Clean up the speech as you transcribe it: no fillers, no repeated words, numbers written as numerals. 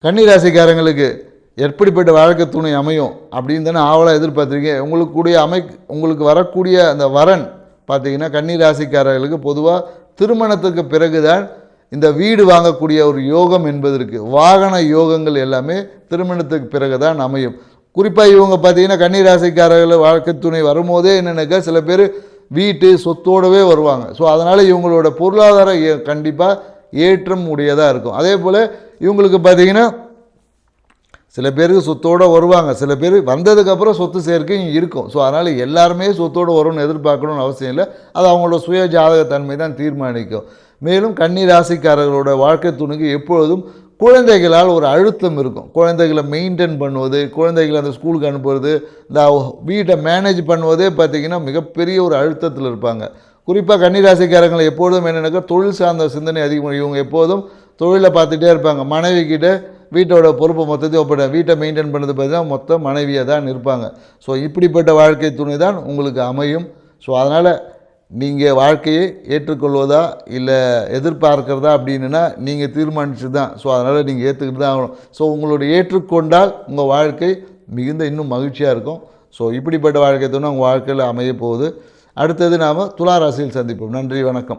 கன்னிராசிக்காரங்களுக்கு எப்படிப்பட்ட வாழ்க்கை துணை அமையும் அப்படின்னு தானே ஆவலாக எதிர்பார்த்துருக்கீங்க. உங்களுக்கு வரக்கூடிய அந்த வரன் பார்த்தீங்கன்னா கன்னிராசிக்காரர்களுக்கு பொதுவாக திருமணத்துக்கு பிறகு தான் இந்த வீடு வாங்கக்கூடிய ஒரு யோகம் என்பது இருக்குது. வாகன யோகங்கள் எல்லாமே திருமணத்துக்கு பிறகு தான் அமையும். குறிப்பாக இவங்க பார்த்தீங்கன்னா கன்னிராசிக்காரர்கள் வாழ்க்கை துணை வரும்போதே என்னென்னாக்கா சில பேர் வீட்டு சொத்தோடவே வருவாங்க. ஸோ அதனால் இவங்களோட பொருளாதாரம் கண்டிப்பாக ஏற்றம் உடையதாக இருக்கும். அதே போல் இவங்களுக்கு பார்த்தீங்கன்னா சில பேருக்கு சொத்தோடு வருவாங்க, சில பேர் வந்ததுக்கப்புறம் சொத்து சேர்க்கையும் இருக்கும். ஸோ அதனால் எல்லாருமே சொத்தோடு வரும்னு எதிர்பார்க்கணும்னு அவசியம் இல்லை. அது அவங்களோட சுய ஜாதகத்தன்மை தான் தீர்மானிக்கும். மேலும் கன்னி ராசிக்காரர்களோட வாழ்க்கை துணைக்கு எப்பொழுதும் குழந்தைகளால் ஒரு அழுத்தம் இருக்கும். குழந்தைகளை மெயின்டைன் பண்ணுவது, குழந்தைகளை அந்த ஸ்கூலுக்கு அனுப்புவது, இந்த வீட்டை மேனேஜ் பண்ணுவதே பார்த்திங்கன்னா மிகப்பெரிய ஒரு அழுத்தத்தில் இருப்பாங்க. குறிப்பாக கன்னிராசிக்காரங்களை எப்பொழுதும் என்னென்னாக்கா தொழில் சார்ந்த சிந்தனை அதிகமாக. இவங்க எப்போதும் தொழிலை பார்த்துட்டே இருப்பாங்க. மனைவிக்கிட்ட வீட்டோட பொறுப்பை மொத்தத்தையும் ஒப்பிட வீட்டை மெயின்டைன் பண்ணுறது பார்த்தீங்கன்னா மொத்தம் மனைவியாக தான் இருப்பாங்க. ஸோ இப்படிப்பட்ட வாழ்க்கை துணை தான் உங்களுக்கு அமையும். ஸோ அதனால் நீங்கள் வாழ்க்கையை ஏற்றுக்கொள்வதா இல்லை எதிர்பார்க்கிறதா அப்படின்னா நீங்கள் தீர்மானிச்சு தான். ஸோ அதனால் நீங்கள் ஏற்றுக்கிட்டு தான் ஆகணும். ஸோ உங்களுடைய ஏற்றுக்கொண்டால் உங்கள் வாழ்க்கை மிகுந்த இன்னும் மகிழ்ச்சியாக இருக்கும். ஸோ இப்படிப்பட்ட வாழ்க்கை துணை உங்கள் வாழ்க்கையில் அமைய போகுது. அடுத்தது நாம் துலா ராசியில் சந்திப்போம். நன்றி, வணக்கம்.